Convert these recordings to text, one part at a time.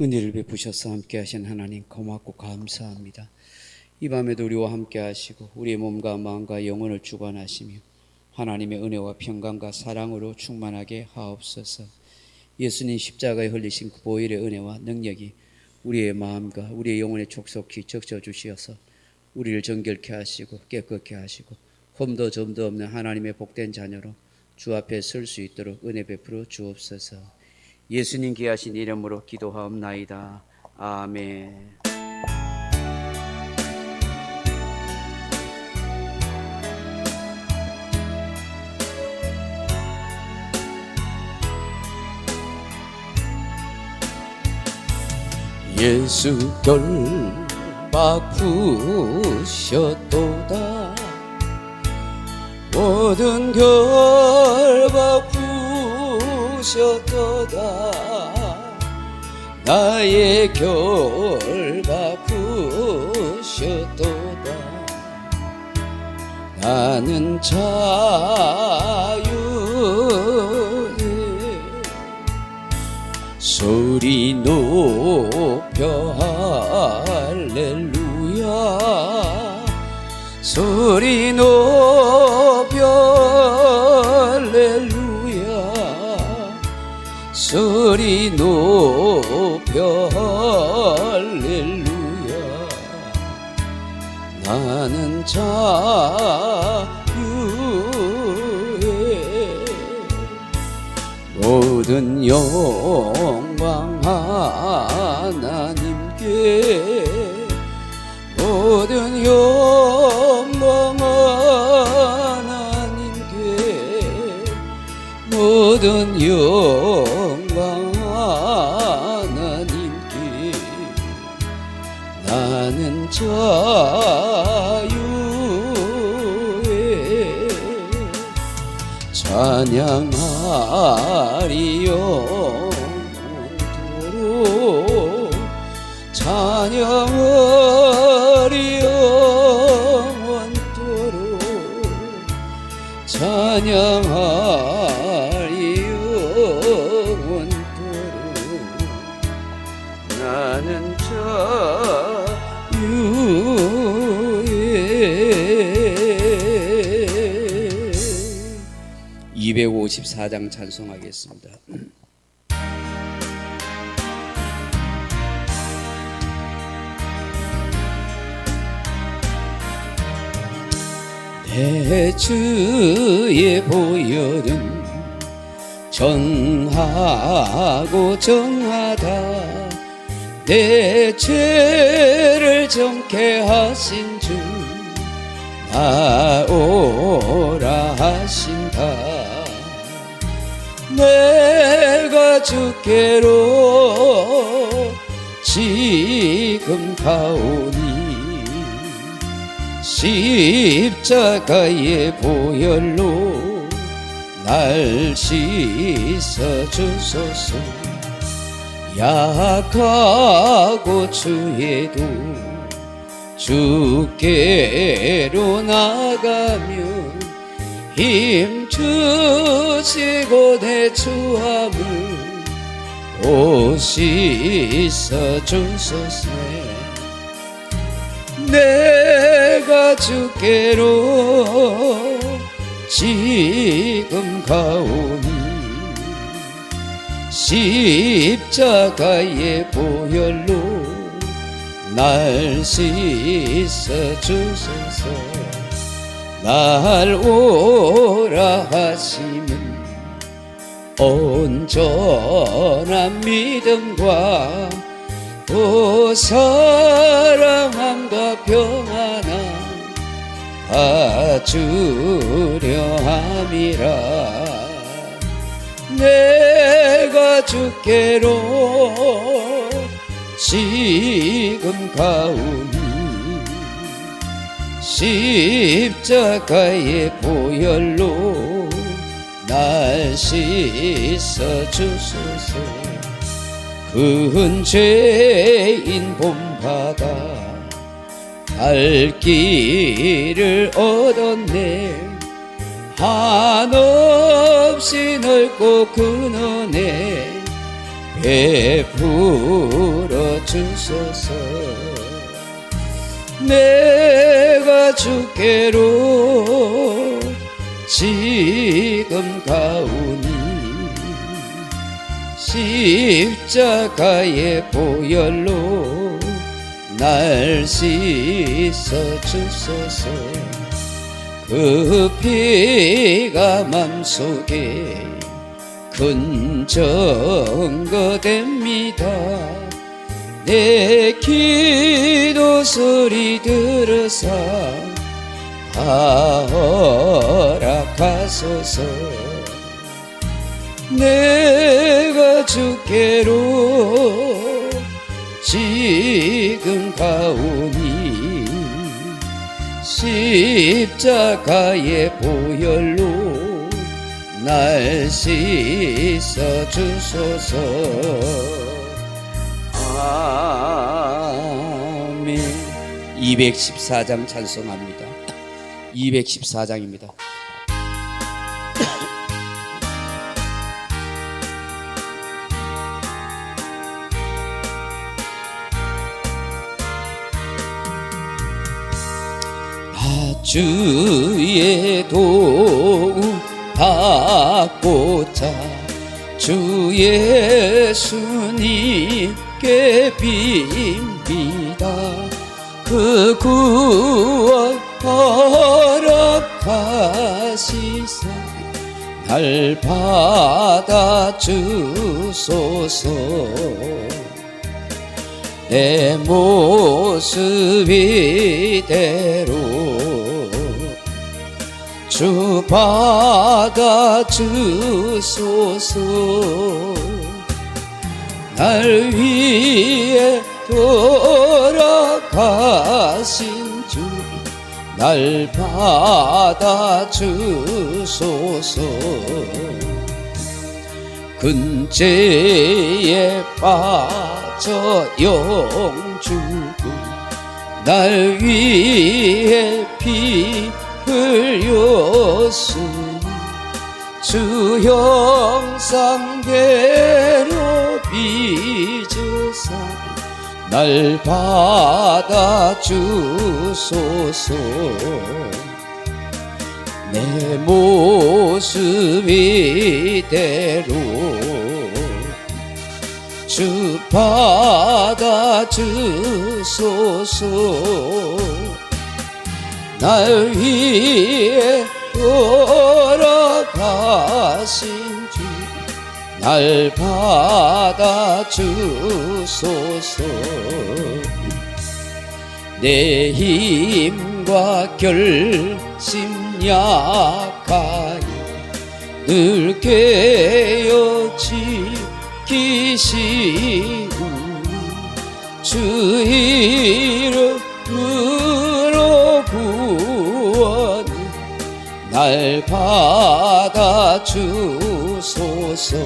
은혜를 베푸셔서 함께 하신 하나님 고맙고 감사합니다. 이 밤에도 우리와 함께 하시고 우리의 몸과 마음과 영혼을 주관하시며 하나님의 은혜와 평강과 사랑으로 충만하게 하옵소서. 예수님 십자가에 흘리신 그 보혈의 은혜와 능력이 우리의 마음과 우리의 영혼에 촉촉히 적셔 주시어서 우리를 정결케 하시고 깨끗게 하시고 흠도 점도 없는 하나님의 복된 자녀로 주 앞에 설 수 있도록 은혜 베풀어 주옵소서. 예수님 귀하신 이름으로 기도하옵나이다. 아멘. 예수 결박 푸셨도다. 모든 결박 푸셨도다. 나의 결박 푸셨도다. 나는 자유해. 소리 높여 할렐루야. 소리 높여 할렐루야. 소리 높여 할렐루야. 나는 자유해. 모든 영광 하나님께. 모든 영광 하나님께. 모든 영광 하나님께. 나는 자유해. 찬양하리 영원토록. 찬양하리 영원토록. 찬양하리 영원토록. 나는 자유해. 254장 찬송하겠습니다. 내 주의 보혈은 정하고 정하다. 내 죄를 정케 하신 주 나오라 하신다. 내가 주께로 지금 가오니 십자가의 보혈로 날 씻어 주소서. 약하고 추해도 주께로 나가면 힘주시고 내 추함을 오시서 주소서. 내가 주께로 지금 가오니 십자가의 보혈로 날 씻어 주소서. 날 오라 하시면 온전한 믿음과 또 사랑함과 평안함 주려 함이라. 내가 주께로 지금 가오니 십자가의 보혈로 날 씻어 주소서. 큰 죄인 본바다 갈 길을 얻었네. 한없이 넓고 큰 은혜 베풀어 주소서. 내가 주께로 지금 가오니 십자가의 보혈로 날 씻어 주소서. 그 피가 맘속에 큰 증거됩니다. 내 기도 소리 들으사 다 허락하소서. 내가 주께로 지금 가오니 십자가의 보혈로 날 씻어 주소서. 아멘. 214장 찬송합니다. 214장입니다. 주의 도움 받고자 주 예수님께 빕니다. 그 구원 허락하시사 날 받아 주소서. 내 모습 이대로 주 받아 주소서. 날 위해 돌아가신 주 날 받아 주소서. 근죄에 빠져 영주고 날 위해 피 흘렸으니 주 형상대로 빚으사 날 받아 주소서. 내 모습 이대로 주 받아 주소서. 날 위해 돌아가신 주 날 받아 주소서. 내 힘과 결심 약하니 늘 깨어지키시니 주 이름으로 구원이 날 받아 주소서.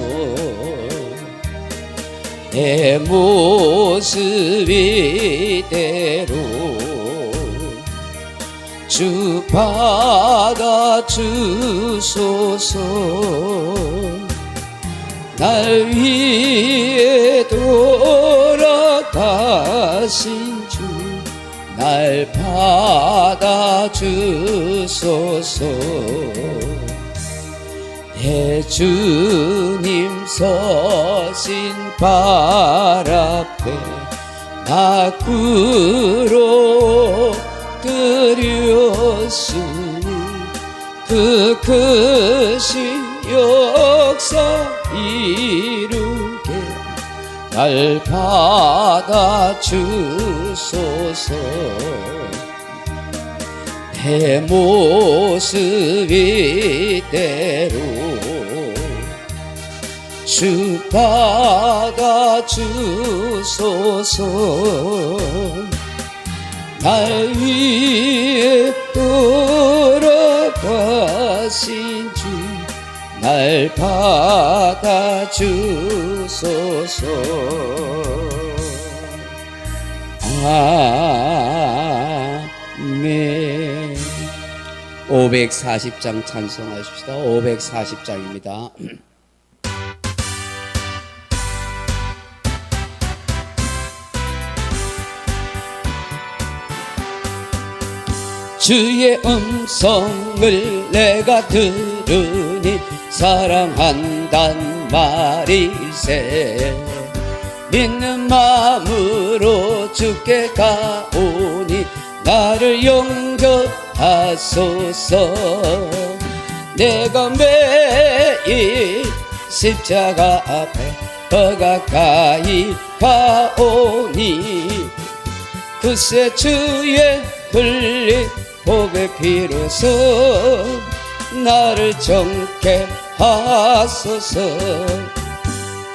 내 모습 이대로 주 받아 주소서. 날 위해 돌아가신 주 날 받아 주소서. 내 주님 서신 발 앞에 나 구로 드렸으니 그 크신 역사 이루게 날 받아 주소서. 내 모습 이대로 주 받아 주소서. 날 위해 돌아가신 주 날 받아 주소서. 아멘. 540장 찬송하십시다. 540장입니다. 주의 음성을 내가 들으니 사랑한단 말일세. 믿는 마음으로 주께 가오니 나를 용서하소서. 내가 매일 십자가 앞에 더 가까이 가오니 그새 주의 흘린 복의 피로써 나를 정케 하소서.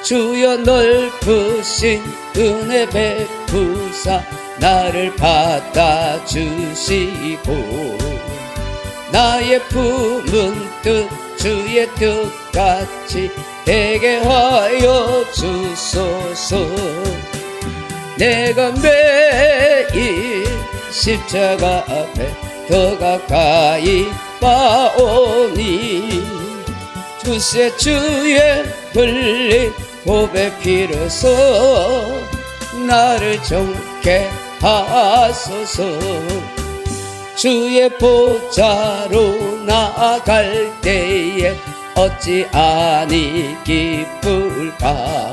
주여 넓으신 은혜 베푸사 나를 받아주시고 나의 품은 뜻 주의 뜻같이 되게 하여 주소서. 내가 매일 십자가 앞에 더 가까이 가오니 그새 주의 흘린 복의 피로써 나를 정케 하소서. 주의 보좌로 나아갈 때에 어찌 아니 기쁠까.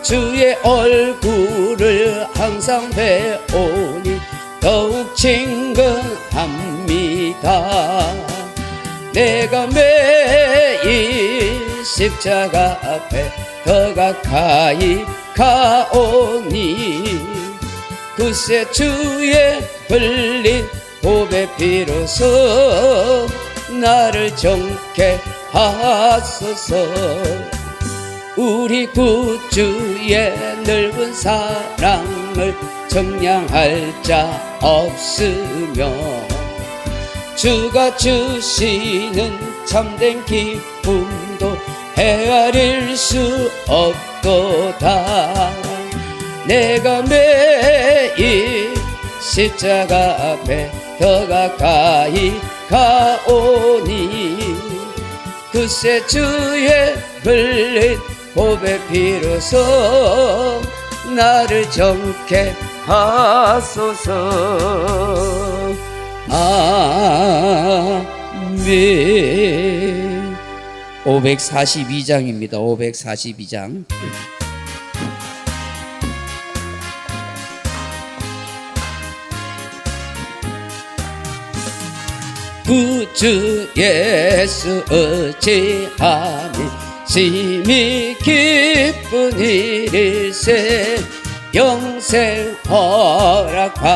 주의 얼굴을 항상 배우니 더욱 친근합니다. 내가 매일 십자가 앞에 더 가까이 가오니 그새 주의 흘린 복의 피로써 나를 정케 하소서. 우리 구주의 넓은 사랑을 청량할 자 없으며 주가 주시는 참된 기쁨도 헤아릴 수 없도다. 내가 매일 십자가 앞에 더 가까이 가오니 그새 주의 흘린 복의 피로써 나를 정케 하소서. 아멘. 542장입니다. 542장. 구주 예수 의지하니 심히 기쁜 일일세. 영생 허락받았으니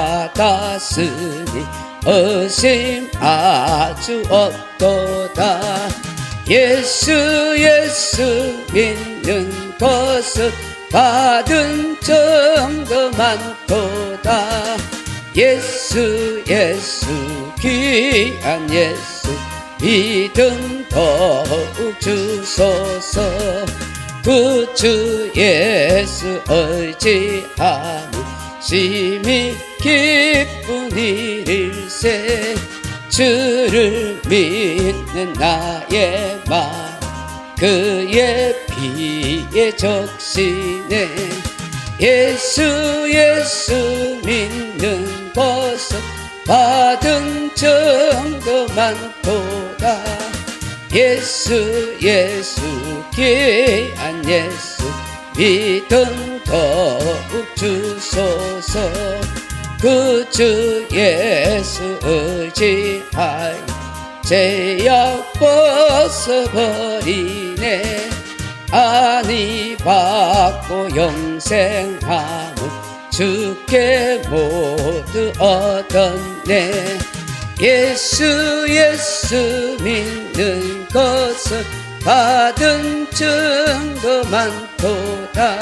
의심 아주 없도다. 예수 믿는 것은 받은 정도 많도다. 예수 귀한 예수 믿음 더욱 주소서. 구주 예수 의지하니 심히 기쁜 일일세. 주를 믿는 나의 마음 그의 피에 적시네. 예수 믿는 것은 받은 정도 많도다. 예수 귀한 예수 믿음 더욱 주소서. 구주 예수 의지하여 죄악 벗어버리네. 안위 받고 영생함을 주께 모두 얻었네. 예수 믿는 것은 받은 증거 많도다.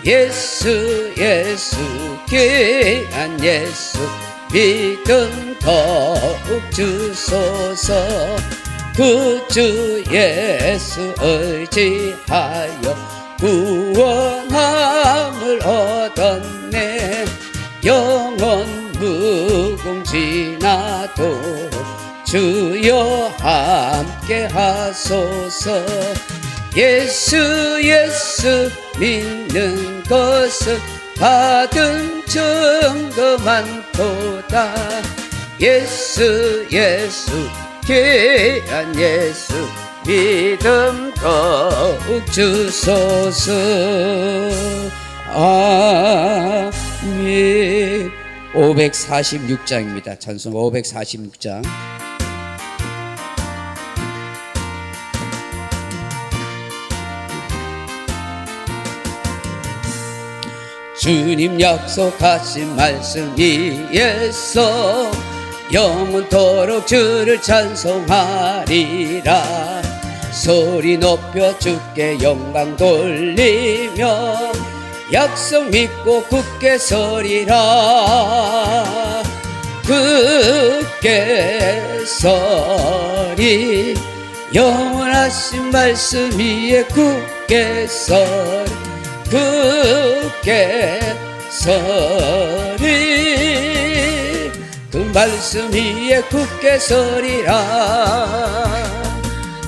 예수 귀한 예수 믿음 더욱 주소서. 구주 예수 의지하여 구원함을 얻었네. 영원 무궁지나도 주여 함께 하소서. 예수 믿는 것은 받은 증거 많도다. 예수 예수 귀한 예수 믿음 더욱 주소서. 아멘. 546장입니다. 찬송 546장. 주님 약속하신 말씀 위에서 영원토록 주를 찬송하리라. 소리 높여 주께 영광 돌리며 약속 믿고 굳게 서리라. 굳게 서리 영원하신 말씀 위에 굳게 서리 굳게 서리 그 말씀 위에 굳게 서리라.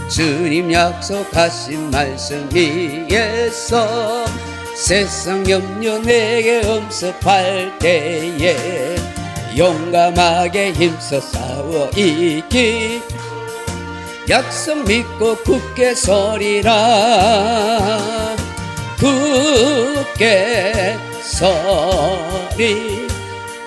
주님 약속하신 말씀 위에서 세상 염려 내게 엄습할 때에 용감하게 힘써 싸워 이기 약속 믿고 굳게 서리라. 굳게 서리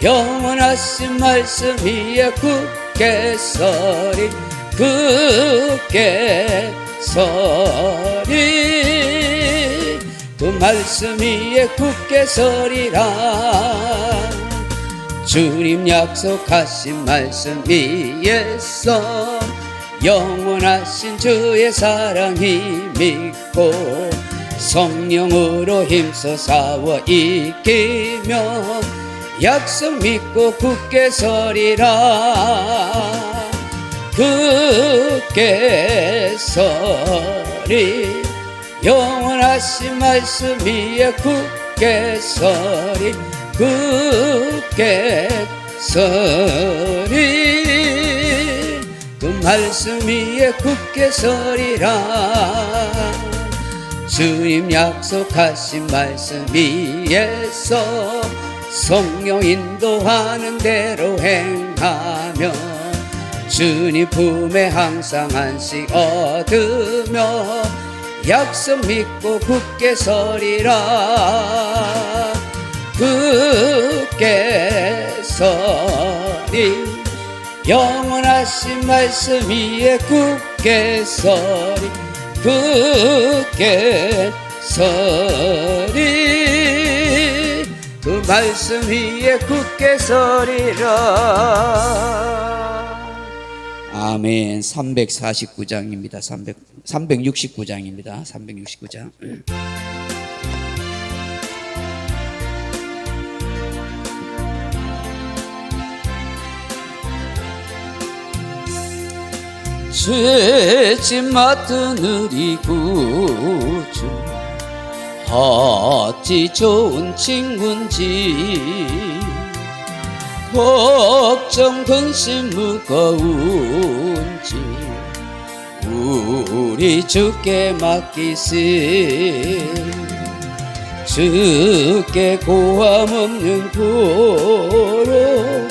영원하신 말씀 위에 굳게 서리 굳게 서리 그 말씀 위에 굳게 서리라. 주님 약속하신 말씀 위에서 영원하신 주의 사랑이 믿고 성령으로 힘써 싸워 이기며 약속 믿고 굳게 서리라. 굳게 서리 영원하신 말씀 위에 굳게 서리 굳게 서리 그 말씀 위에 굳게 서리라. 주님 약속하신 말씀 위에서 성령 인도하는 대로 행하며 주님 품에 항상 안식 얻으며 약속 믿고 굳게 서리라. 굳게 서리 영원하신 말씀 위에 굳게 서리 굳게 서리 그 말씀 위에 굳게 서리라. 아멘. 349장입니다. 369장입니다. 369장. 죄짐 맡은 우리 구주 어찌 좋은 친구인지 걱정 근심 무거운지 우리 주께 맡기세. 주께 고함 없는 고로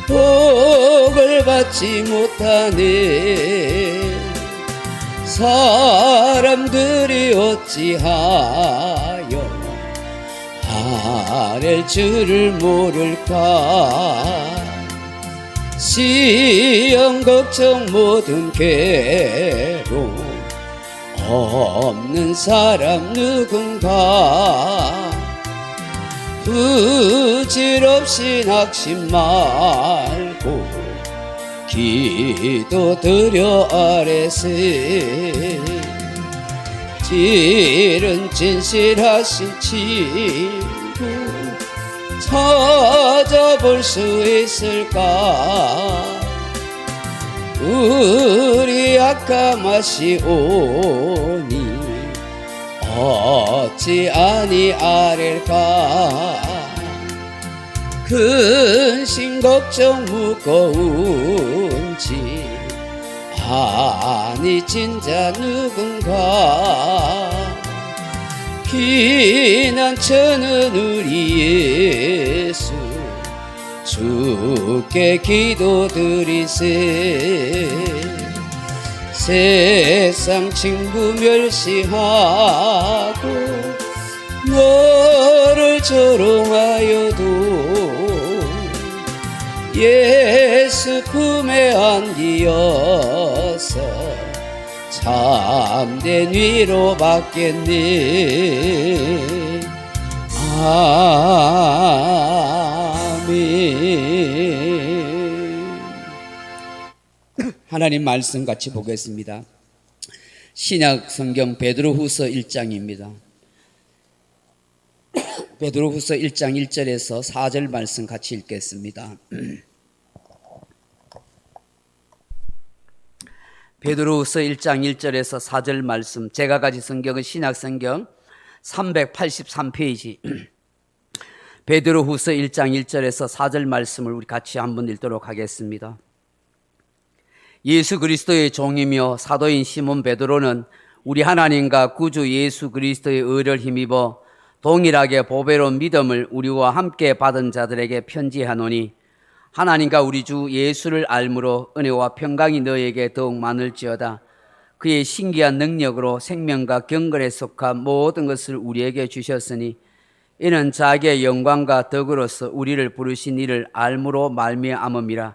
복을 받지 못하네. 사람들이 어찌하여 아랠 줄을 모를까. 시험 걱정 모든 괴로움 없는 사람 누군가. 부질없이 낙심 말고 기도 드려 아뢰세. 질은 진실하신 친구 찾아볼 수 있을까. 우리 악함하시오니 어찌 아니 아랠까. 근심 걱정 무거운지 아니 진짜 누군가. 피난처는 우리 예수 주께 기도드리세. 세상 친구 멸시하고 너를 조롱하여도 예수 품에 안기어서 참된 위로 받겠네. 아멘. 하나님 말씀 같이 보겠습니다. 신약 성경 베드로후서 1장입니다. 베드로후서 1장 1절에서 4절 말씀 같이 읽겠습니다. 베드로후서 1장 1절에서 4절 말씀, 제가 가진 성경은 신약 성경 383페이지 베드로후서 1장 1절에서 4절 말씀을 우리 같이 한번 읽도록 하겠습니다. 예수 그리스도의 종이며 사도인 시몬 베드로는 우리 하나님과 구주 예수 그리스도의 의를 힘입어 동일하게 보배로운 믿음을 우리와 함께 받은 자들에게 편지하노니, 하나님과 우리 주 예수를 알므로 은혜와 평강이 너에게 더욱 많을지어다. 그의 신기한 능력으로 생명과 경건에 속한 모든 것을 우리에게 주셨으니 이는 자기의 영광과 덕으로서 우리를 부르신 이를 알므로 말미암음이라.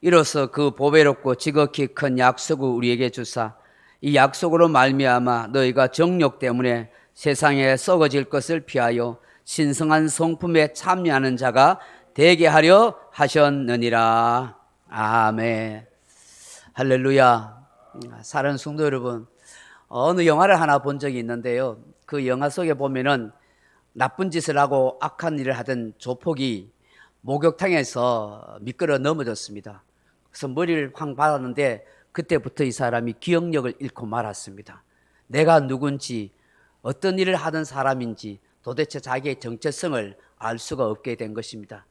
이로써 그 보배롭고 지극히 큰 약속을 우리에게 주사 이 약속으로 말미암아 너희가 정욕 때문에 세상에 썩어질 것을 피하여 신성한 성품에 참여하는 자가 되게 하려 하셨느니라. 아멘. 할렐루야. 사랑하는 성도 여러분, 어느 영화를 하나 본 적이 있는데요, 그 영화 속에 보면은 나쁜 짓을 하고 악한 일을 하던 조폭이 목욕탕에서 미끄러 넘어졌습니다. 그래서 머리를 확 받았는데 그때부터 이 사람이 기억력을 잃고 말았습니다. 내가 누군지, 어떤 일을 하던 사람인지 도대체 자기의 정체성을 알 수가 없게 된 것입니다.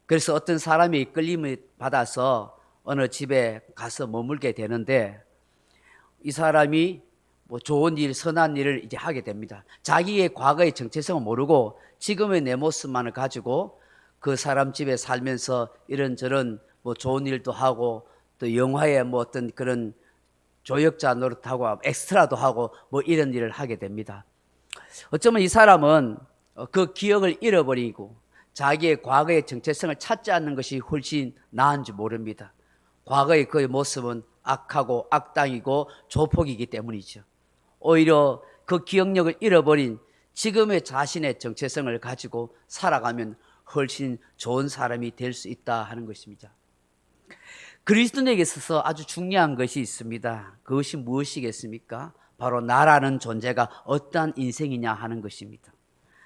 그래서 어떤 사람이 이끌림을 받아서 어느 집에 가서 머물게 되는데, 이 사람이 뭐 좋은 일, 선한 일을 이제 하게 됩니다. 자기의 과거의 정체성을 모르고 지금의 내 모습만을 가지고 그 사람 집에 살면서 이런저런 뭐 좋은 일도 하고, 또 영화에 뭐 어떤 그런 조력자 노릇하고 엑스트라도 하고 뭐 이런 일을 하게 됩니다. 어쩌면 이 사람은 그 기억을 잃어버리고 자기의 과거의 정체성을 찾지 않는 것이 훨씬 나은지 모릅니다. 과거의 그의 모습은 악하고 악당이고 조폭이기 때문이죠. 오히려 그 기억력을 잃어버린 지금의 자신의 정체성을 가지고 살아가면 훨씬 좋은 사람이 될 수 있다 하는 것입니다. 그리스도인에게 있어서 아주 중요한 것이 있습니다. 그것이 무엇이겠습니까? 바로 나라는 존재가 어떠한 인생이냐 하는 것입니다.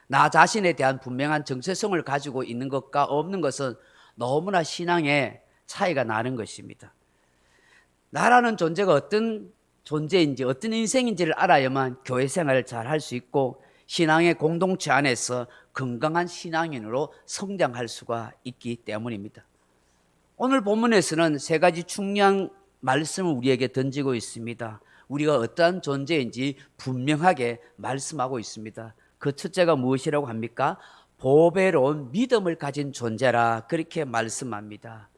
나 자신에 대한 분명한 정체성을 가지고 있는 것과 없는 것은 너무나 신앙에 차이가 나는 것입니다. 나라는 존재가 어떤 존재인지, 어떤 인생인지를 알아야만 교회 생활을 잘 할 수 있고 신앙의 공동체 안에서 건강한 신앙인으로 성장할 수가 있기 때문입니다. 오늘 본문에서는 세 가지 중요한 말씀을 우리에게 던지고 있습니다. 우리가 어떠한 존재인지 분명하게 말씀하고 있습니다. 그 첫째가 무엇이라고 합니까? 보배로운 믿음을 가진 존재라, 그렇게 말씀합니다.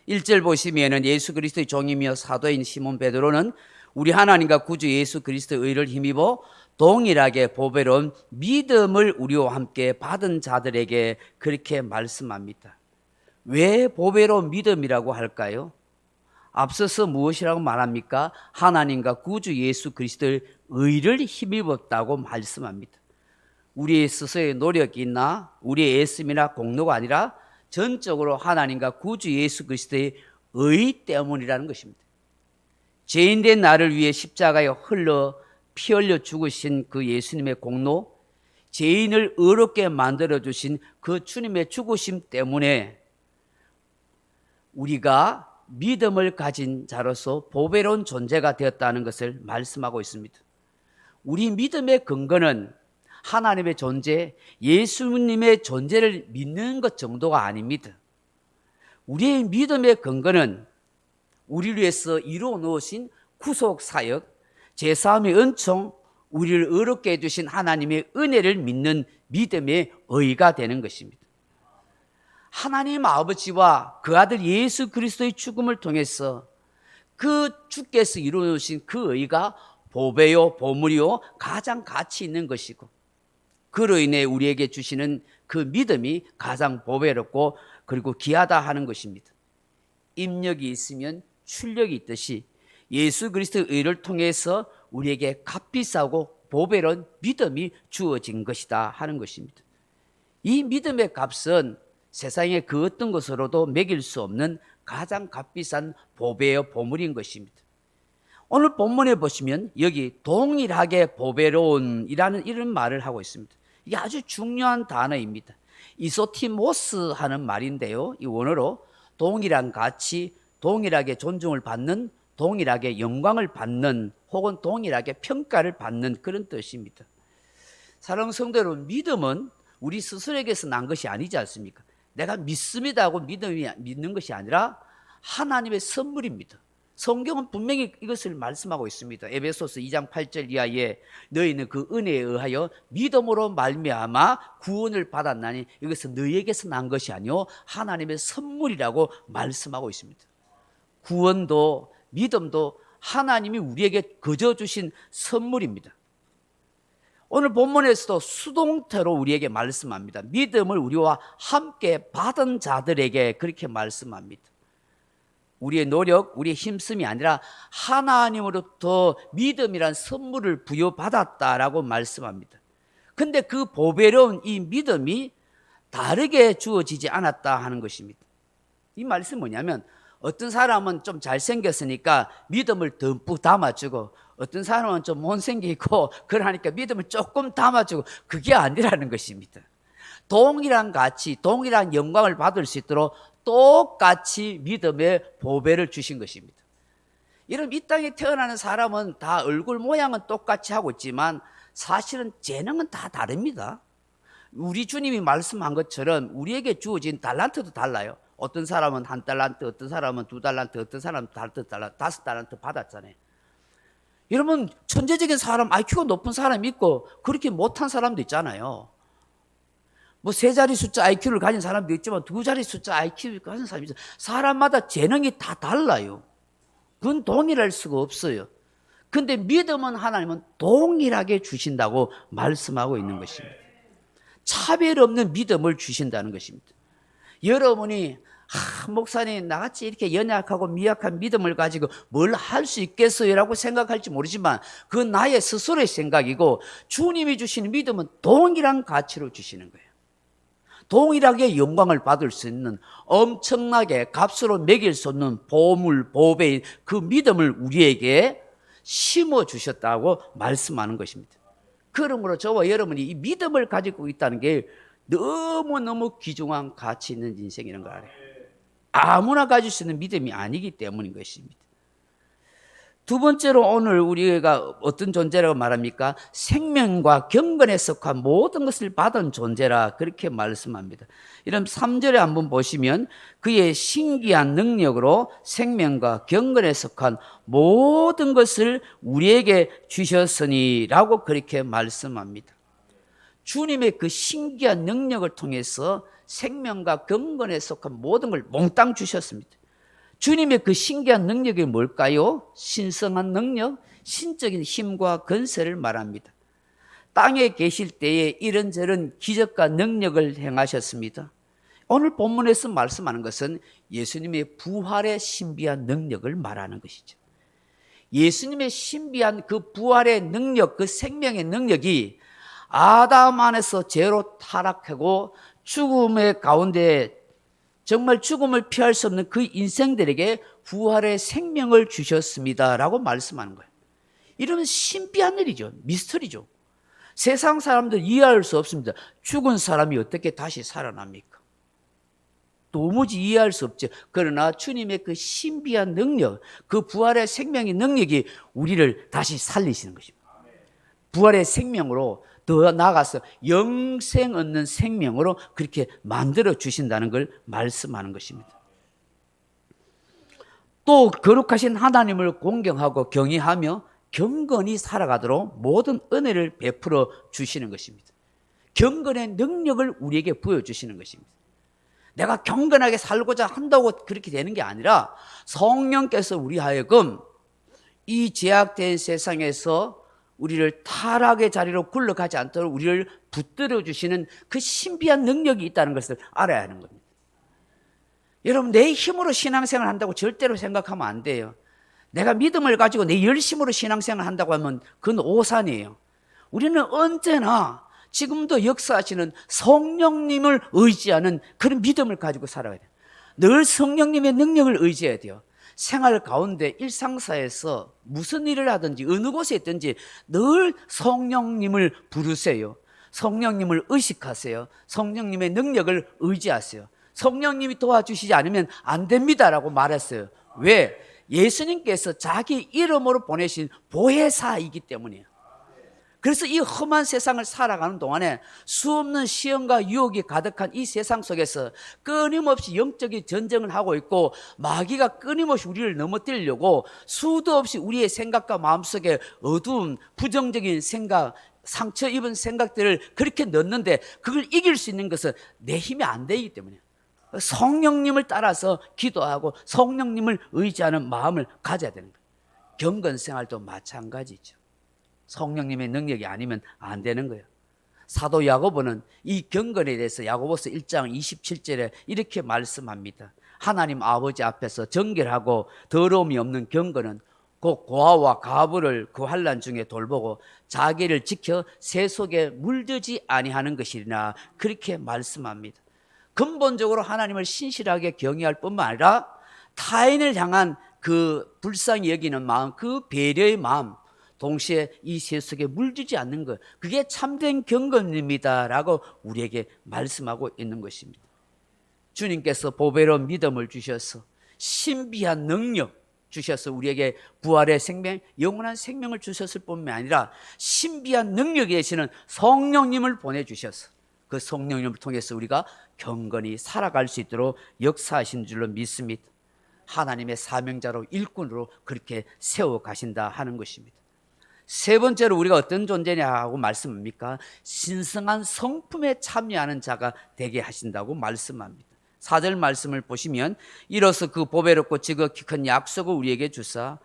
1절 보시면은 예수 그리스도의 종이며 사도인 시몬 베드로는 우리 하나님과 구주 예수 그리스도의 의를 힘입어 동일하게 보배로운 믿음을 우리와 함께 받은 자들에게 그렇게 말씀합니다. 왜 보배로운 믿음이라고 할까요? 앞서서 무엇이라고 말합니까? 하나님과 구주 예수 그리스도의 의를 힘입었다고 말씀합니다. 우리의 스스로의 노력이나 우리의 애씀이나 공로가 아니라 전적으로 하나님과 구주 예수 그리스도의 의 때문이라는 것입니다. 죄인된 나를 위해 십자가에 피 흘려 죽으신 그 예수님의 공로, 죄인을 의롭게 만들어주신 그 주님의 죽으심 때문에 우리가 믿음을 가진 자로서 보배로운 존재가 되었다는 것을 말씀하고 있습니다. 우리 믿음의 근거는 하나님의 존재, 예수님의 존재를 믿는 것 정도가 아닙니다. 우리의 믿음의 근거는 우리를 위해서 이루어 놓으신 구속 사역, 제사함의 은총, 우리를 의롭게 해주신 하나님의 은혜를 믿는 믿음의 의가 되는 것입니다. 하나님 아버지와 그 아들 예수 그리스도의 죽음을 통해서 그 주께서 이루어주신 그 의가 보배요 보물이요 가장 가치 있는 것이고, 그로 인해 우리에게 주시는 그 믿음이 가장 보배롭고 그리고 귀하다 하는 것입니다. 입력이 있으면 출력이 있듯이 예수 그리스도의 의를 통해서 우리에게 값비싸고 보배로운 믿음이 주어진 것이다 하는 것입니다. 이 믿음의 값은 세상의 그 어떤 것으로도 매길 수 없는 가장 값비싼 보배의 보물인 것입니다. 오늘 본문에 보시면 여기 동일하게 보배로운이라는 이런 말을 하고 있습니다. 이게 아주 중요한 단어입니다. 이소티모스 하는 말인데요, 이 원어로 동일한 가치, 동일하게 존중을 받는, 동일하게 영광을 받는, 혹은 동일하게 평가를 받는 그런 뜻입니다. 사랑하는 성도 여러분, 믿음은 우리 스스로에게서 난 것이 아니지 않습니까? 내가 믿습니다 하고 믿는 것이 아니라 하나님의 선물입니다. 성경은 분명히 이것을 말씀하고 있습니다. 에베소서 2장 8절 이하에 너희는 그 은혜에 의하여 믿음으로 말미암아 구원을 받았나니 이것은 너희에게서 난 것이 아니요 하나님의 선물이라고 말씀하고 있습니다. 구원도 믿음도 하나님이 우리에게 거저 주신 선물입니다. 오늘 본문에서도 수동태로 우리에게 말씀합니다. 믿음을 우리와 함께 받은 자들에게 그렇게 말씀합니다. 우리의 노력, 우리의 힘씀이 아니라 하나님으로부터 믿음이란 선물을 부여받았다라고 말씀합니다. 근데 그 보배로운 이 믿음이 다르게 주어지지 않았다 하는 것입니다. 이 말씀은 뭐냐면, 어떤 사람은 좀 잘생겼으니까 믿음을 듬뿍 담아주고, 어떤 사람은 좀 못생기고 그러니까 믿음을 조금 담아주고, 그게 아니라는 것입니다. 동일한 가치, 동일한 영광을 받을 수 있도록 똑같이 믿음의 보배를 주신 것입니다. 이런 이 땅에 태어나는 사람은 다 얼굴 모양은 똑같이 하고 있지만 사실은 재능은 다 다릅니다. 우리 주님이 말씀한 것처럼 우리에게 주어진 달란트도 달라요. 어떤 사람은 1달란트, 어떤 사람은 2달란트, 어떤 사람은 5달란트 받았잖아요. 여러분, 천재적인 사람, IQ가 높은 사람이 있고 그렇게 못한 사람도 있잖아요. 뭐 3자리 숫자 IQ를 가진 사람도 있지만 2자리 숫자 IQ를 가진 사람이 있어요. 사람마다 재능이 다 달라요. 그건 동일할 수가 없어요. 근데 믿음은 하나님은 동일하게 주신다고 말씀하고 있는 것입니다. 차별 없는 믿음을 주신다는 것입니다. 여러분이 목사님 나같이 이렇게 연약하고 미약한 믿음을 가지고 뭘 할 수 있겠어요? 라고 생각할지 모르지만 그건 나의 스스로의 생각이고, 주님이 주시는 믿음은 동일한 가치로 주시는 거예요. 동일하게 영광을 받을 수 있는, 엄청나게 값으로 매길 수 없는 보물, 보배인 그 믿음을 우리에게 심어주셨다고 말씀하는 것입니다. 그러므로 저와 여러분이 이 믿음을 가지고 있다는 게 너무너무 귀중한 가치 있는 인생이라는 걸 알아요. 아무나 가질 수 있는 믿음이 아니기 때문인 것입니다. 두 번째로 오늘 우리가 어떤 존재라고 말합니까? 생명과 경건에 속한 모든 것을 받은 존재라 그렇게 말씀합니다. 이런 3절에 한번 보시면 그의 신기한 능력으로 생명과 경건에 속한 모든 것을 우리에게 주셨으니 라고 그렇게 말씀합니다. 주님의 그 신기한 능력을 통해서 생명과 경건에 속한 모든 걸 몽땅 주셨습니다. 주님의 그 신기한 능력이 뭘까요? 신성한 능력, 신적인 힘과 건세를 말합니다. 땅에 계실 때에 이런저런 기적과 능력을 행하셨습니다. 오늘 본문에서 말씀하는 것은 예수님의 부활의 신비한 능력을 말하는 것이죠. 예수님의 신비한 그 부활의 능력, 그 생명의 능력이 아담 안에서 죄로 타락하고 죽음의 가운데 정말 죽음을 피할 수 없는 그 인생들에게 부활의 생명을 주셨습니다 라고 말씀하는 거예요. 이러면 신비한 일이죠. 미스터리죠. 세상 사람들 이해할 수 없습니다. 죽은 사람이 어떻게 다시 살아납니까? 도무지 이해할 수 없죠. 그러나 주님의 그 신비한 능력, 그 부활의 생명의 능력이 우리를 다시 살리시는 것입니다. 부활의 생명으로 더 나아가서 영생 얻는 생명으로 그렇게 만들어 주신다는 걸 말씀하는 것입니다. 또 거룩하신 하나님을 공경하고 경외하며 경건히 살아가도록 모든 은혜를 베풀어 주시는 것입니다. 경건의 능력을 우리에게 부여주시는 것입니다. 내가 경건하게 살고자 한다고 그렇게 되는 게 아니라 성령께서 우리 하여금 이 제약된 세상에서 우리를 타락의 자리로 굴러가지 않도록 우리를 붙들어 주시는 그 신비한 능력이 있다는 것을 알아야 하는 겁니다. 여러분, 내 힘으로 신앙생활 한다고 절대로 생각하면 안 돼요. 내가 믿음을 가지고 내 열심으로 신앙생활 한다고 하면 그건 오산이에요. 우리는 언제나 지금도 역사하시는 성령님을 의지하는 그런 믿음을 가지고 살아야 돼요. 늘 성령님의 능력을 의지해야 돼요. 생활 가운데 일상사에서 무슨 일을 하든지 어느 곳에 있든지 늘 성령님을 부르세요. 성령님을 의식하세요. 성령님의 능력을 의지하세요. 성령님이 도와주시지 않으면 안 됩니다라고 말했어요. 왜? 예수님께서 자기 이름으로 보내신 보혜사이기 때문이에요. 그래서 이 험한 세상을 살아가는 동안에 수없는 시험과 유혹이 가득한 이 세상 속에서 끊임없이 영적인 전쟁을 하고 있고 마귀가 끊임없이 우리를 넘어뜨리려고 수도 없이 우리의 생각과 마음속에 어두운 부정적인 생각, 상처 입은 생각들을 그렇게 넣는데 그걸 이길 수 있는 것은 내 힘이 안 되기 때문이에요. 성령님을 따라서 기도하고 성령님을 의지하는 마음을 가져야 되는 거예요. 경건생활도 마찬가지죠. 성령님의 능력이 아니면 안 되는 거예요. 사도 야고보는 이 경건에 대해서 야고보서 1장 27절에 이렇게 말씀합니다. 하나님 아버지 앞에서 정결하고 더러움이 없는 경건은 곧 고아와 가부를 그 환난 중에 돌보고 자기를 지켜 새 속에 물들지 아니하는 것이나 그렇게 말씀합니다. 근본적으로 하나님을 신실하게 경외할 뿐만 아니라 타인을 향한 그 불쌍히 여기는 마음, 그 배려의 마음, 동시에 이 세속에 물들지 않는 것, 그게 참된 경건입니다라고 우리에게 말씀하고 있는 것입니다. 주님께서 보배로운 믿음을 주셔서 신비한 능력 주셔서 우리에게 부활의 생명, 영원한 생명을 주셨을 뿐만 아니라 신비한 능력이 되시는 성령님을 보내주셔서 그 성령님을 통해서 우리가 경건히 살아갈 수 있도록 역사하신 줄로 믿습니다. 하나님의 사명자로 일꾼으로 그렇게 세워가신다 하는 것입니다. 세 번째로 우리가 어떤 존재냐고 말씀합니까? 신성한 성품에 참여하는 자가 되게 하신다고 말씀합니다. 4절 말씀을 보시면 이로써 그 보배롭고 지극히 큰 약속을 우리에게 주사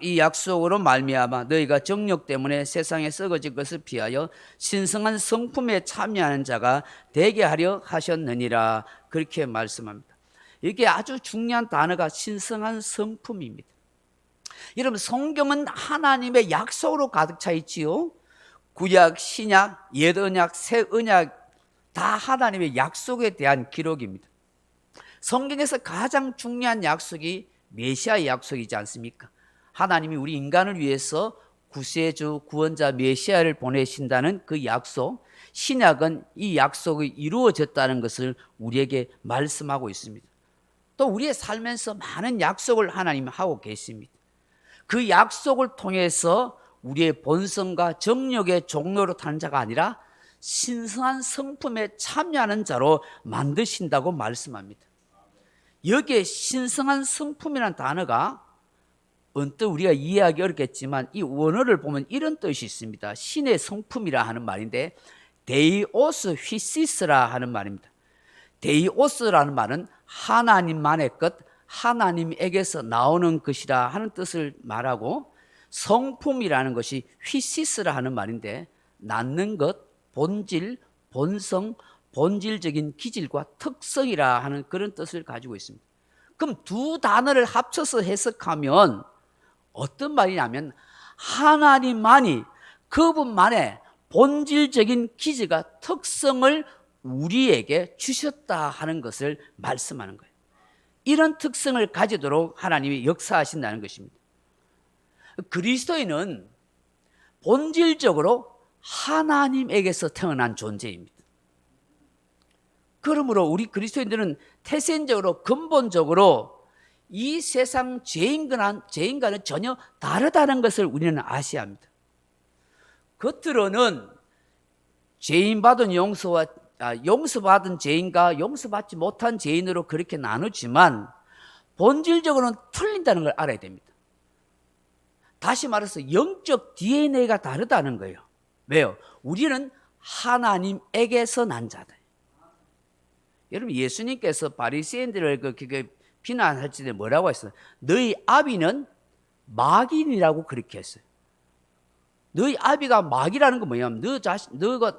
이 약속으로 말미암아 너희가 정욕 때문에 세상에 썩어질 것을 피하여 신성한 성품에 참여하는 자가 되게 하려 하셨느니라 그렇게 말씀합니다. 이게 아주 중요한 단어가 신성한 성품입니다. 여러분, 성경은 하나님의 약속으로 가득 차 있지요. 구약, 신약, 옛 언약, 새 언약 다 하나님의 약속에 대한 기록입니다. 성경에서 가장 중요한 약속이 메시아의 약속이지 않습니까? 하나님이 우리 인간을 위해서 구세주, 구원자 메시아를 보내신다는 그 약속, 신약은 이 약속이 이루어졌다는 것을 우리에게 말씀하고 있습니다. 또 우리의 삶에서 많은 약속을 하나님이 하고 계십니다. 그 약속을 통해서 우리의 본성과 정욕의 종로로 타는 자가 아니라 신성한 성품에 참여하는 자로 만드신다고 말씀합니다. 여기에 신성한 성품이라는 단어가 언뜻 우리가 이해하기 어렵겠지만 이 원어를 보면 이런 뜻이 있습니다. 신의 성품이라 하는 말인데 데이오스 휘시스라 하는 말입니다. 데이오스라는 말은 하나님만의 것, 하나님에게서 나오는 것이라 하는 뜻을 말하고 성품이라는 것이 휘시스라 하는 말인데 낳는 것, 본질, 본성, 본질적인 기질과 특성이라 하는 그런 뜻을 가지고 있습니다. 그럼 두 단어를 합쳐서 해석하면 어떤 말이냐면 하나님만이 그분만의 본질적인 기질과 특성을 우리에게 주셨다 하는 것을 말씀하는 거예요. 이런 특성을 가지도록 하나님이 역사하신다는 것입니다. 그리스도인은 본질적으로 하나님에게서 태어난 존재입니다. 그러므로 우리 그리스도인들은 태생적으로 근본적으로 이 세상 죄인과는 전혀 다르다는 것을 우리는 아셔야 합니다. 겉으로는 죄인받은 용서받은 죄인과 용서받지 못한 죄인으로 그렇게 나누지만 본질적으로는 틀린다는 걸 알아야 됩니다. 다시 말해서 영적 DNA가 다르다는 거예요. 왜요? 우리는 하나님에게서 난 자들. 여러분, 예수님께서 바리새인들을 그렇게 비난할 때 뭐라고 했어요? 너희 아비는 마귀이라고 그렇게 했어요. 너희 아비가 마귀라는 건 뭐냐면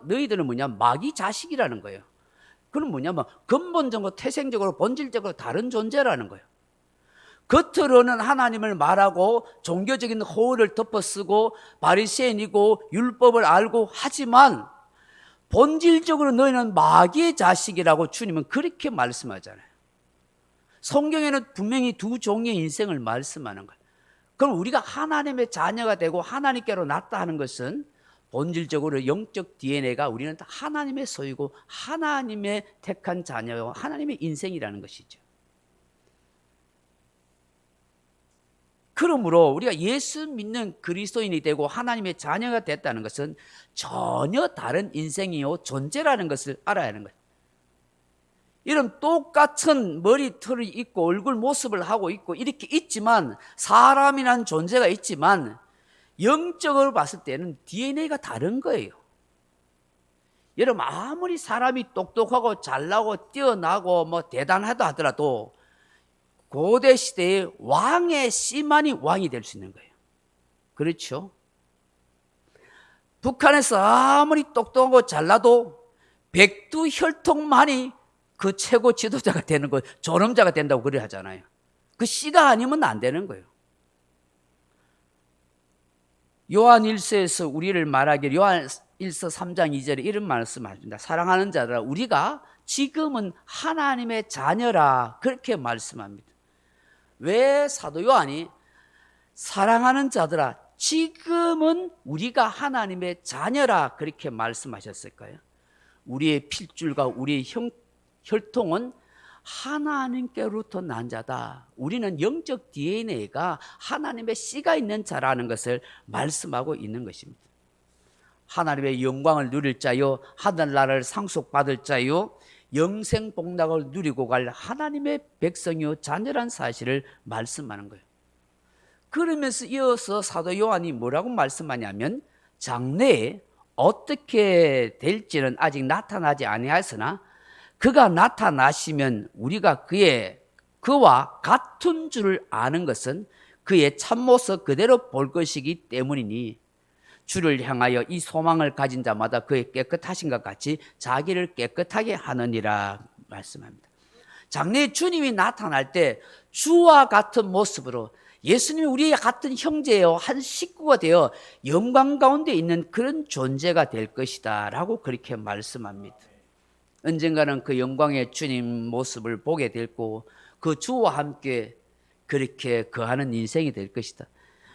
너희들은 뭐냐면 마귀 자식이라는 거예요. 그럼 뭐냐면 근본적으로 태생적으로 본질적으로 다른 존재라는 거예요. 겉으로는 하나님을 말하고 종교적인 허울을 덮어쓰고 바리새인이고 율법을 알고 하지만 본질적으로 너희는 마귀의 자식이라고 주님은 그렇게 말씀하잖아요. 성경에는 분명히 두 종류의 인생을 말씀하는 거예요. 그럼 우리가 하나님의 자녀가 되고 하나님께로 낳았다 하는 것은 본질적으로 영적 DNA가 우리는 다 하나님의 소유고 하나님의 택한 자녀요, 하나님의 인생이라는 것이죠. 그러므로 우리가 예수 믿는 그리스도인이 되고 하나님의 자녀가 됐다는 것은 전혀 다른 인생이요 존재라는 것을 알아야 하는 거예요. 이런 똑같은 머리털이 있고 얼굴 모습을 하고 있고 이렇게 있지만, 사람이라는 존재가 있지만 영적으로 봤을 때는 DNA가 다른 거예요. 여러분, 아무리 사람이 똑똑하고 잘나고 뛰어나고 뭐 대단하다 하더라도 고대 시대에 왕의 씨만이 왕이 될 수 있는 거예요. 그렇죠? 북한에서 아무리 똑똑하고 잘나도 백두혈통만이 그 최고 지도자가 되는 거예요. 존엄자가 된다고 그래 하잖아요. 그 씨가 아니면 안 되는 거예요. 요한 1서에서 우리를 말하기를, 요한 1서 3장 2절에 이런 말씀하십니다. 사랑하는 자들아, 우리가 지금은 하나님의 자녀라, 그렇게 말씀합니다. 왜 사도 요한이 사랑하는 자들아, 지금은 우리가 하나님의 자녀라 그렇게 말씀하셨을까요? 우리의 필줄과 우리의 혈통은 하나님께로부터 난 자다. 우리는 영적 DNA가 하나님의 씨가 있는 자라는 것을 말씀하고 있는 것입니다. 하나님의 영광을 누릴 자요, 하늘나라를 상속받을 자요, 영생복락을 누리고 갈 하나님의 백성이요 자녀란 사실을 말씀하는 거예요. 그러면서 이어서 사도 요한이 뭐라고 말씀하냐면, 장래에 어떻게 될지는 아직 나타나지 아니하였으나 그가 나타나시면 우리가 그와 같은 줄을 아는 것은 그의 참모습 그대로 볼 것이기 때문이니, 주를 향하여 이 소망을 가진 자마다 그의 깨끗하신 것 같이 자기를 깨끗하게 하느니라 말씀합니다. 장래에 주님이 나타날 때 주와 같은 모습으로 예수님이 우리의 같은 형제요, 한 식구가 되어 영광 가운데 있는 그런 존재가 될 것이다 라고 그렇게 말씀합니다. 언젠가는 그 영광의 주님 모습을 보게 되고 그 주와 함께 그렇게 거하는 인생이 될 것이다.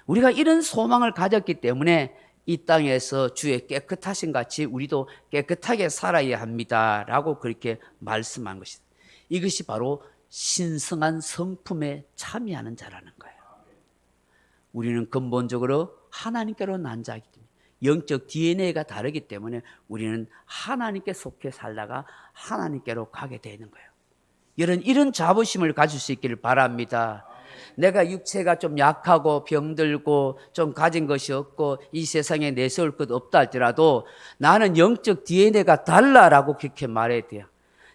우리가 이런 소망을 가졌기 때문에 이 땅에서 주의 깨끗하신 같이 우리도 깨끗하게 살아야 합니다 라고 그렇게 말씀한 것이다. 이것이 바로 신성한 성품에 참여하는 자라는 거예요. 우리는 근본적으로 하나님께로 난 자이기 때문에, 영적 DNA가 다르기 때문에 우리는 하나님께 속해 살다가 하나님께로 가게 되는 거예요. 이런 자부심을 가질 수 있기를 바랍니다. 내가 육체가 좀 약하고 병들고 좀 가진 것이 없고 이 세상에 내세울 것 없다 할지라도 나는 영적 DNA가 달라라고 그렇게 말해야 돼요.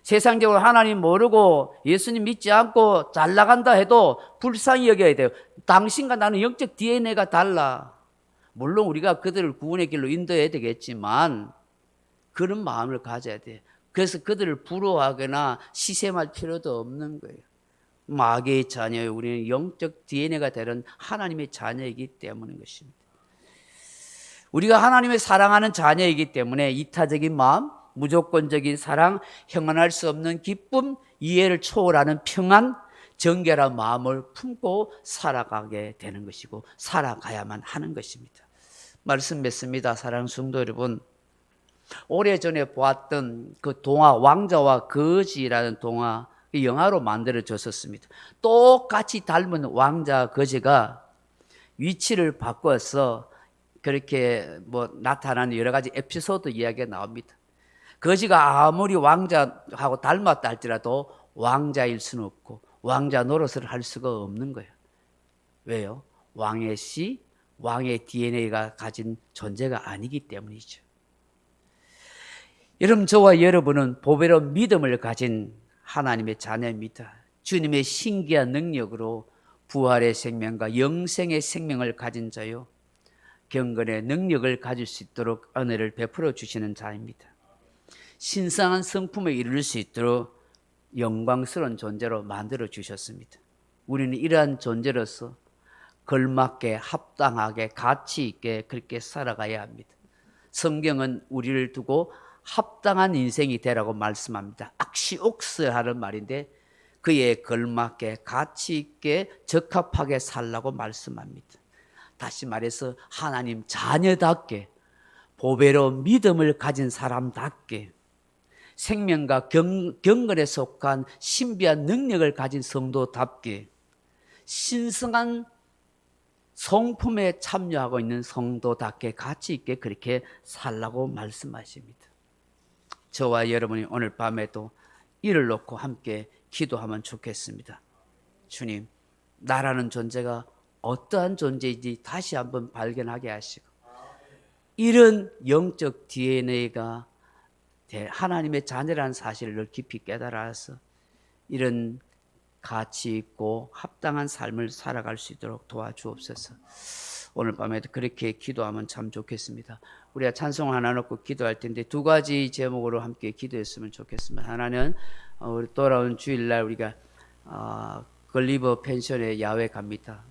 세상적으로 하나님 모르고 예수님 믿지 않고 잘 나간다 해도 불쌍히 여겨야 돼요. 당신과 나는 영적 DNA가 달라. 물론 우리가 그들을 구원의 길로 인도해야 되겠지만 그런 마음을 가져야 돼요. 그래서 그들을 부러워하거나 시샘할 필요도 없는 거예요. 마귀의 자녀예요. 우리는 영적 DNA가 되는 하나님의 자녀이기 때문인 것입니다. 우리가 하나님의 사랑하는 자녀이기 때문에 이타적인 마음, 무조건적인 사랑, 형언할 수 없는 기쁨, 이해를 초월하는 평안, 정결한 마음을 품고 살아가게 되는 것이고 살아가야만 하는 것입니다. 말씀 맺습니다. 사랑하는 성도 여러분, 오래전에 보았던 그 동화 왕자와 거지라는 동화, 영화로 만들어졌었습니다. 똑같이 닮은 왕자 거지가 위치를 바꿔서 그렇게 나타나는 여러 가지 에피소드 이야기가 나옵니다. 거지가 아무리 왕자하고 닮았다 할지라도 왕자일 수는 없고 왕자 노릇을 할 수가 없는 거예요. 왜요? 왕의 씨, 왕의 DNA가 가진 존재가 아니기 때문이죠. 여러분, 저와 여러분은 보배로운 믿음을 가진 하나님의 자녀입니다. 주님의 신기한 능력으로 부활의 생명과 영생의 생명을 가진 자요, 경건의 능력을 가질 수 있도록 은혜를 베풀어 주시는 자입니다. 신성한 성품에 이를 수 있도록 영광스러운 존재로 만들어 주셨습니다. 우리는 이러한 존재로서 걸맞게, 합당하게, 가치 있게 그렇게 살아가야 합니다. 성경은 우리를 두고 합당한 인생이 되라고 말씀합니다. 악시옥스하는 말인데 그에 걸맞게, 가치 있게, 적합하게 살라고 말씀합니다. 다시 말해서 하나님 자녀답게, 보배로 믿음을 가진 사람답게, 생명과 경건에 속한 신비한 능력을 가진 성도답게, 신성한 성품에 참여하고 있는 성도답게 가치 있게 그렇게 살라고 말씀하십니다. 저와 여러분이 오늘 밤에도 이를 놓고 함께 기도하면 좋겠습니다. 주님, 나라는 존재가 어떠한 존재인지 다시 한번 발견하게 하시고, 이런 영적 DNA가 하나님의 자녀라는 사실을 깊이 깨달아서 이런 가치 있고 합당한 삶을 살아갈 수 있도록 도와주옵소서. 오늘 밤에도 그렇게 기도하면 참 좋겠습니다. 우리가 찬송 하나 놓고 기도할 텐데 두 가지 제목으로 함께 기도했으면 좋겠습니다. 하나는 우리 돌아온 주일날 우리가 걸리버 펜션에 야외 갑니다.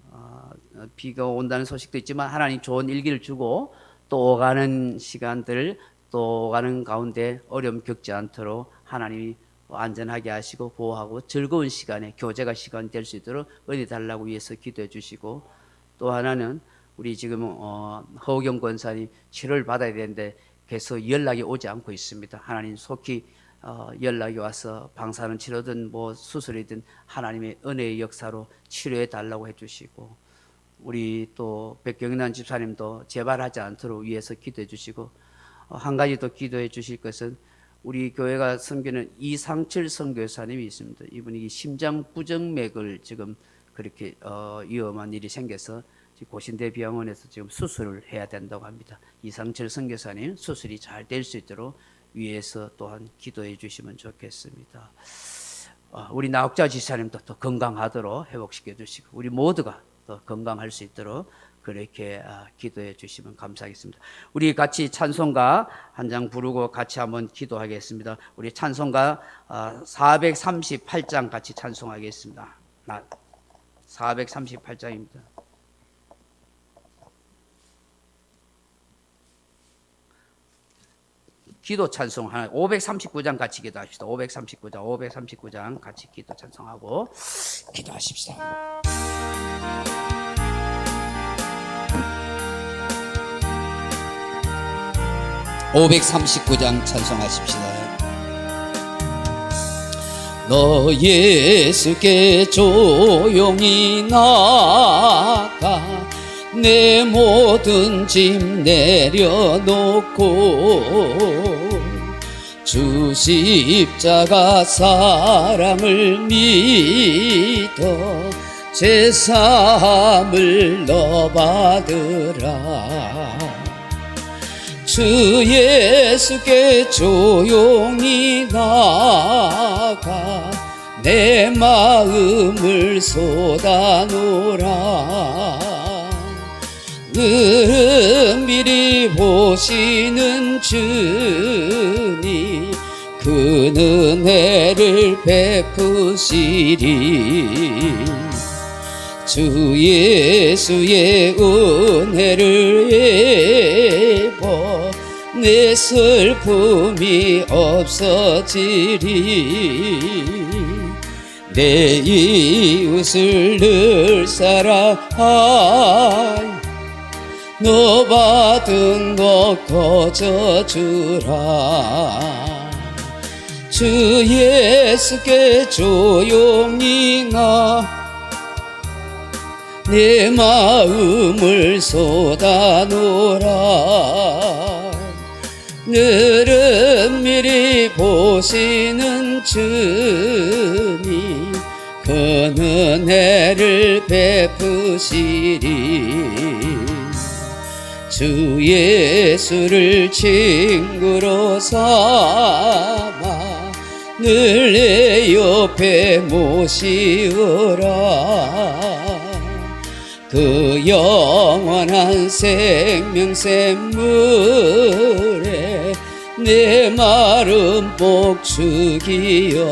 비가 온다는 소식도 있지만 하나님 좋은 일기를 주고 또 오가는 시간들, 또 오가는 가운데 어려움 겪지 않도록 하나님이 안전하게 하시고 보호하고 즐거운 시간에 교제가 시간 될 수 있도록 은혜 달라고 위해서 기도해 주시고, 또 하나는 우리 지금 허우경 권사님 치료를 받아야 되는데 계속 연락이 오지 않고 있습니다. 하나님 속히 연락이 와서 방사능 치료든 뭐 수술이든 하나님의 은혜의 역사로 치료해 달라고 해주시고, 우리 또 백경란 집사님도 재발하지 않도록 위해서 기도해 주시고, 한 가지 더 기도해 주실 것은 우리 교회가 섬기는 이상철 선교사님이 있습니다. 이분이 심장 부정맥을 지금 그렇게 위험한 일이 생겨서 고신대병원에서 지금 수술을 해야 된다고 합니다. 이상철 선교사님 수술이 잘 될 수 있도록 위해서 또한 기도해 주시면 좋겠습니다. 우리 나옥자 지사님도 또 건강하도록 회복시켜 주시고 우리 모두가 또 건강할 수 있도록 그렇게 기도해 주시면 감사하겠습니다. 우리 같이 찬송가 한 장 부르고 같이 한번 기도하겠습니다. 우리 찬송가 438장 같이 찬송하겠습니다. 438장입니다. 기도 찬송 하나 539장 같이 기도합시다. 539장 같이 기도 찬송하고 기도하십시다. 539장 찬송하십시다. 너 예수께 조용히 나가 내 모든 짐 내려놓고 주 십자가 사랑을 믿어 제사함을 너 받으라. 주 예수께 조용히 나가 내 마음을 쏟아놓으라. 은밀히 보시는 주님 그 은혜를 베푸시리. 주 예수의 은혜를 입어 내 슬픔이 없어지리. 내 이웃을 늘 사랑하여 너 받은 것 거저주라. 주 예수께 조용히 나 내 마음을 쏟아놓으라. 늘 은밀히 보시는 주님 그 은혜를 베푸시리. 주 예수를 친구로 삼아 늘 내 옆에 모시어라. 그 영원한 생명샘물에 내 마음 복죽이어라.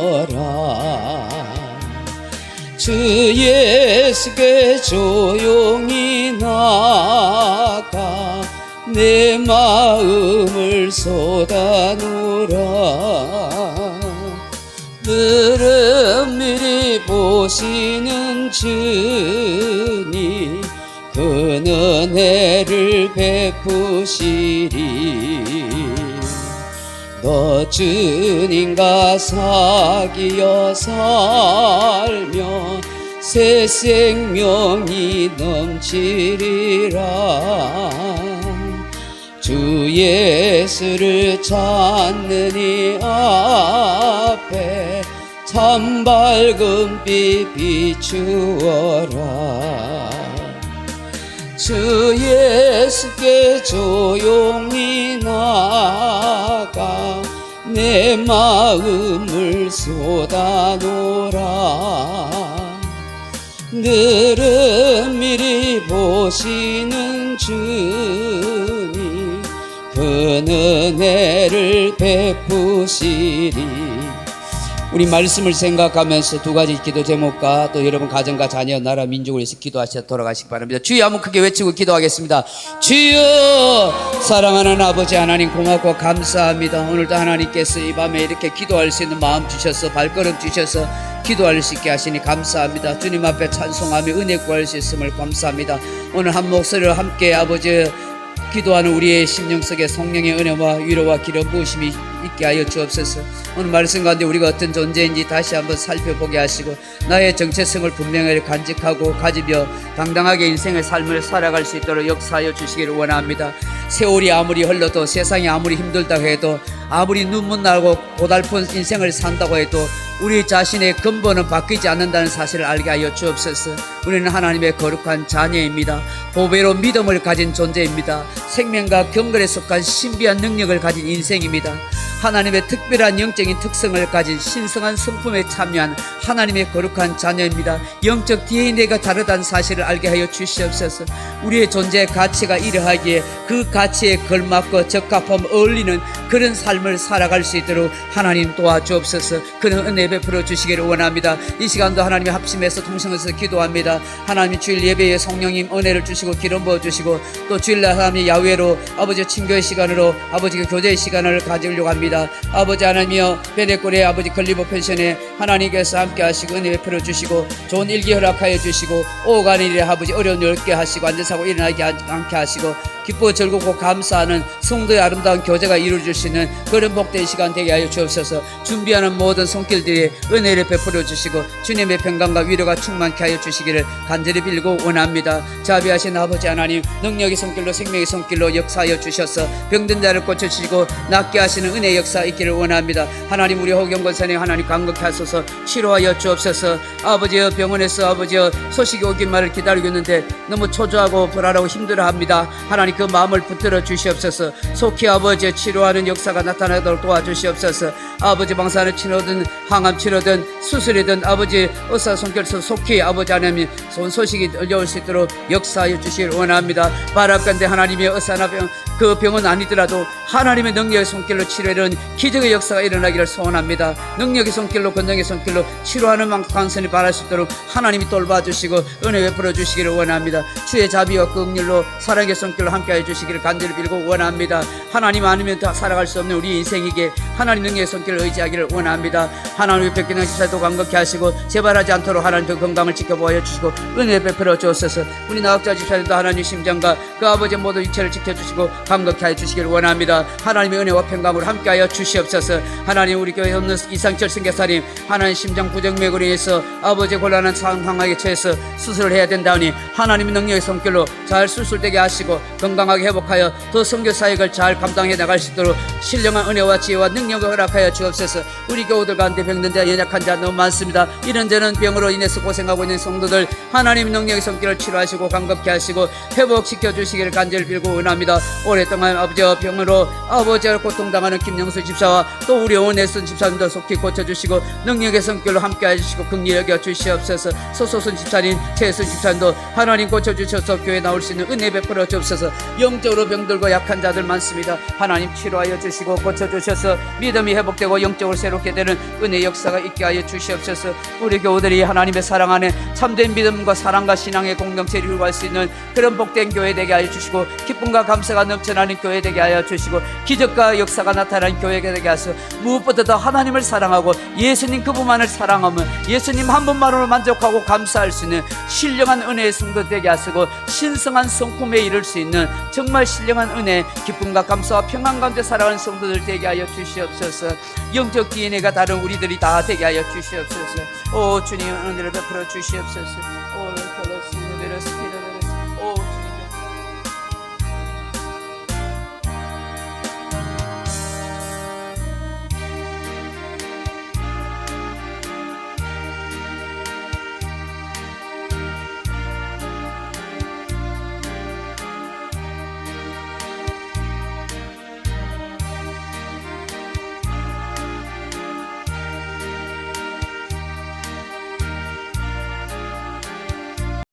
주 예수께 조용히 나가 내 마음을 쏟아놓으라. 늘은 미리 보시는 주님 그 은혜를 베푸시리. 너 주님과 사귀어 살며 새 생명이 넘치리라. 주 예수를 찾는 이 앞에 참 밝은 빛 비추어라. 주 예수께 조용히 나가 내 마음을 쏟아놓으라. 늘은 미리 보시는 주님 그 은혜를 베푸시리. 우리 말씀을 생각하면서 두 가지 기도 제목과 또 여러분 가정과 자녀, 나라, 민족을 위해서 기도하셔 돌아가시기 바랍니다. 주여 한번 크게 외치고 기도하겠습니다. 주여, 사랑하는 아버지 하나님 고맙고 감사합니다. 오늘도 하나님께서 이 밤에 이렇게 기도할 수 있는 마음 주셔서 발걸음 주셔서 기도할 수 있게 하시니 감사합니다. 주님 앞에 찬송하며 은혜 구할 수 있음을 감사합니다. 오늘 한 목소리로 함께 아버지 기도하는 우리의 심령 속에 성령의 은혜와 위로와 기름 부으심이 있게 하여 주옵소서. 오늘 말씀 가운데 우리가 어떤 존재인지 다시 한번 살펴보게 하시고 나의 정체성을 분명히 간직하고 가지며 당당하게 인생의 삶을 살아갈 수 있도록 역사하여 주시기를 원합니다. 세월이 아무리 흘러도 세상이 아무리 힘들다고 해도 아무리 눈물 나고 고달픈 인생을 산다고 해도 우리 자신의 근본은 바뀌지 않는다는 사실을 알게 하여 주옵소서. 우리는 하나님의 거룩한 자녀입니다. 보배로 믿음을 가진 존재입니다. 생명과 경건에 속한 신비한 능력을 가진 인생입니다. 하나님의 특별한 영적인 특성을 가진 신성한 성품에 참여한 하나님의 거룩한 자녀입니다. 영적 DNA가 다르다는 사실을 알게 하여 주시옵소서. 우리의 존재의 가치가 이러하기에 그 가치에 걸맞고 적합함 어울리는 그런 삶을 살아갈 수 있도록 하나님 도와주옵소서. 그런 은혜 베풀어 주시기를 원합니다. 이 시간도 하나님의 합심해서 통성해서 기도합니다. 하나님 주일 예배에 성령님 은혜를 주시고 기름 부어주시고 또 주일날 하나님 야외로 아버지 친교의 시간으로 아버지 교제의 시간을 가지려고 합니다. 아버지 하나님이여 베네골의 아버지 걸리버 펜션에 하나님께서 함께 하시고 은혜 베풀어 주시고 좋은 일기 허락하여 주시고 오가는 일에 아버지 어려운 일 없게 하시고 안전사고 일어나지 않게 하시고 기쁘고 즐겁고 감사하는 성도의 아름다운 교제가 이루어질 수 있는 그런 복된 시간 되게 하여 주옵소서. 준비하는 모든 손길들이 은혜를 베풀어 주시고 주님의 평강과 위로가 충만케 하여 주시기를 간절히 빌고 원합니다. 자비하신 아버지 하나님 능력의 손길로 생명의 손길로 역사하여 주셔서 병든 자를 고쳐주시고 낫게 하시는 은혜의 역사 있기를 원합니다. 하나님 우리 호경건선에 하나님 강건케 하소서. 치료하여 주옵소서. 아버지여 병원에서 아버지여 소식이 오기만을 기다리고 있는데 너무 초조하고 불안하고 힘들어합니다. 하나님 그 마음을 붙들어 주시옵소서. 속히 아버지 치료하는 역사가 나타나도록 도와주시옵소서. 아버지 방사능 치료든 항암 치료든 수술이든 아버지 의사손길에서 속히 아버지 하나님 좋은 소식이 들려올 수 있도록 역사하여 주시길 원합니다. 바라건대 하나님의 의사나 그 병은 아니더라도 하나님의 능력의 손길로 치료하는 기적의 역사가 일어나기를 소원합니다. 능력의 손길로 권능의 손길로 치료하는 만간선이 바랄 수 있도록 하나님이 돌봐주시고 은혜 베풀어 주시기를 원합니다. 주의 자비와 긍휼로 사랑의 손길로 함께해 주시기를 간절히 빌고 원합니다. 하나님 아니면 다 살아갈 수 없는 우리 인생에게 하나님 능력의 손길을 의지하기를 원합니다. 하나님의 백기능 집사도 강건케 하시고 재발하지 않도록 하나님 더 건강을 지켜보아 주시고 은혜 베풀어 주옵소서. 우리 나학자 집사님도 하나님 심장과 그 아버지의 모든 육체를 지켜주시고 강건케 하여 주시기를 원합니다. 하나님의 은혜와 평강으로 함께하여 주시옵소서. 하나님 우리 교회 없는 이상철 선교사님 하나님 심장 부정맥으로 인해서 아버지의 곤란한 상황에 처해서 수술을 해야 된다니 하나님의 능력의 손길로 잘 수술되게 하시고 건강하게 회복하여 더 선교 사역을 잘 감당해 나갈 수 있도록 신령한 은혜와 지혜와 능력을 허락하여 주옵소서. 우리 교우들 가운데 병든 자, 연약한 자 너무 많습니다. 이런 데는 병으로 인해서 고생하고 있는 성도들 하나님 능력의 손길을 치료하시고 감격케 하시고 회복시켜 주시기를 간절히 빌고 원합니다. 오랫동안 아버지와 병으로 아버지와 고통당하는 김영수 집사와 또 우리 원혜순 집사님도 속히 고쳐주시고 능력의 손길로 함께 해주시고 긍휼히 여겨 주시옵소서. 소소순 집사님, 최순 집사님도 하나님 고쳐주셔서 교회 나올 수 있는 은혜 베풀어 주옵소서. 영적으로 병들고 약한 자들 많습니다. 하나님 치료하여 주시고 고쳐주셔서 믿음이 회복되고 영적으로 새롭게 되는 은혜 역사가 있게 하여 주시옵소서. 우리 교우들이 하나님의 사랑 안에 참된 믿음과 사랑과 신앙의 공동체를 이루어갈 수 있는 그런 복된 교회 되게 하여 주시고 기쁨과 감사가 넘쳐나는 교회 되게 하여 주시고 기적과 역사가 나타나는 교회가 되게 하소서. 무엇보다 더 하나님을 사랑하고 예수님 그분만을 사랑하면 예수님 한 분만으로 만족하고 감사할 수 있는 신령한 은혜의 성도 되게 하시고 신성한 성품에 이를 수 있는 정말 신령한 은혜, 기쁨과 감사와 평안 가운데 살아가는 성도들 되게 하여 주시옵소서. 영적 DNA가 다른 우리들이 다 되게 하여 주시옵소서. 오 주님 은혜를 베풀어 주시옵소서. 오 컬러스 베러스